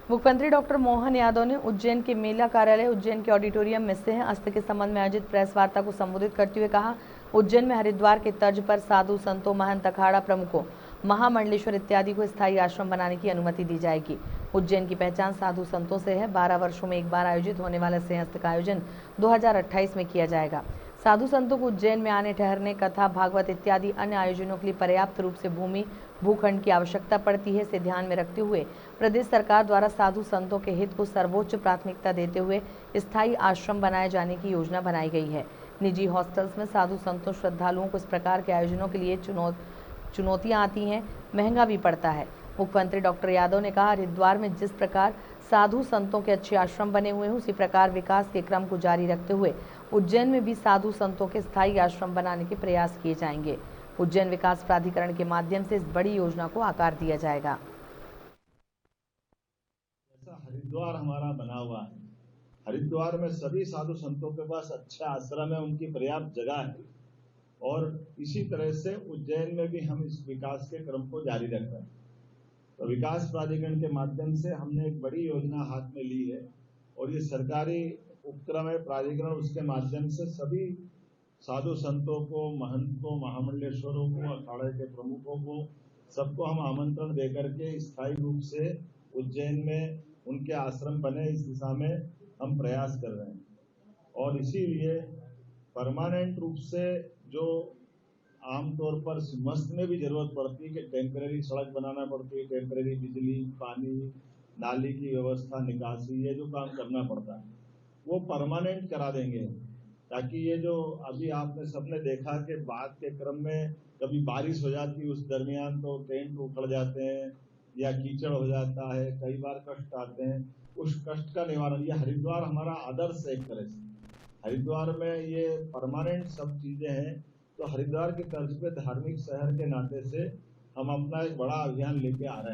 मुख्यमंत्री डॉक्टर मोहन यादव ने उज्जैन के मेला कार्यालय उज्जैन के ऑडिटोरियम में सिंह अस्त के संबंध में आयोजित प्रेस वार्ता को संबोधित करते हुए कहा, उज्जैन में हरिद्वार के तर्ज पर साधु संतों, महंत, अखाड़ा प्रमुखों, महामंडलेश्वर इत्यादि को स्थायी आश्रम बनाने की अनुमति दी जाएगी। उज्जैन की पहचान साधु संतों से है। 12 वर्षों में एक बार आयोजित होने वाला सिंह अस्त का आयोजन 2028 में किया जाएगा। साधु संतों को उज्जैन में आने, ठहरने, कथा, भागवत इत्यादि अन्य आयोजनों के लिए पर्याप्त रूप से भूमि, भूखंड की आवश्यकता पड़ती है। इसे ध्यान में रखते हुए प्रदेश सरकार द्वारा साधु संतों के हित को सर्वोच्च प्राथमिकता देते हुए स्थायी आश्रम बनाए जाने की योजना बनाई गई है। निजी हॉस्टल्स में साधु संतों, श्रद्धालुओं को इस प्रकार के आयोजनों के लिए चुनौतियां आती हैं, महंगा भी पड़ता है। मुख्यमंत्री डॉक्टर यादव ने कहा, हरिद्वार में जिस प्रकार साधु संतों के अच्छे आश्रम बने हुए हैं, उसी प्रकार विकास के क्रम को जारी रखते हुए उज्जैन में भी साधु संतों के स्थायी आश्रम बनाने के प्रयास किए जाएंगे। उज्जैन विकास प्राधिकरण के माध्यम से इस बड़ी योजना को आकार दिया जाएगा। जैसा हरिद्वार हमारा बना हुआ है, हरिद्वार में सभी साधु संतों के पास अच्छा आश्रम है, उनकी पर्याप्त जगह है और इसी तरह से उज्जैन में भी हम इस विकास के क्रम को जारी रख रहे हैं। तो विकास प्राधिकरण के माध्यम से हमने एक बड़ी योजना हाथ में ली है और ये सरकारी उपक्रम है। प्राधिकरण उसके माध्यम से सभी साधु संतों को, महंत को, महामंडलेश्वरों को, अखाड़े के प्रमुखों को, सबको हम आमंत्रण देकर के स्थायी रूप से उज्जैन में उनके आश्रम बने, इस दिशा में हम प्रयास कर रहे हैं। और इसीलिए परमानेंट रूप से जो आमतौर पर सिंहस्थ में भी जरूरत पड़ती है कि टेम्परेरी सड़क बनाना पड़ती है, टेम्परेरी बिजली, पानी, नाली की व्यवस्था, निकासी, ये जो काम करना पड़ता है वो परमानेंट करा देंगे, ताकि ये जो अभी आपने सबने देखा कि बाद के क्रम में कभी बारिश हो जाती है, उस दरमियान तो टेंट उखड़ जाते हैं या कीचड़ हो जाता है, कई बार कष्ट आते हैं। उस कष्ट का निवारण, ये हरिद्वार हमारा आदर्श है। एक तरह से हरिद्वार में ये परमानेंट सब चीजें हैं। तो हरिद्वार की तर्ज पे धार्मिक शहर के नाते से हम अपना एक बड़ा अभियान लेके आ रहे हैं।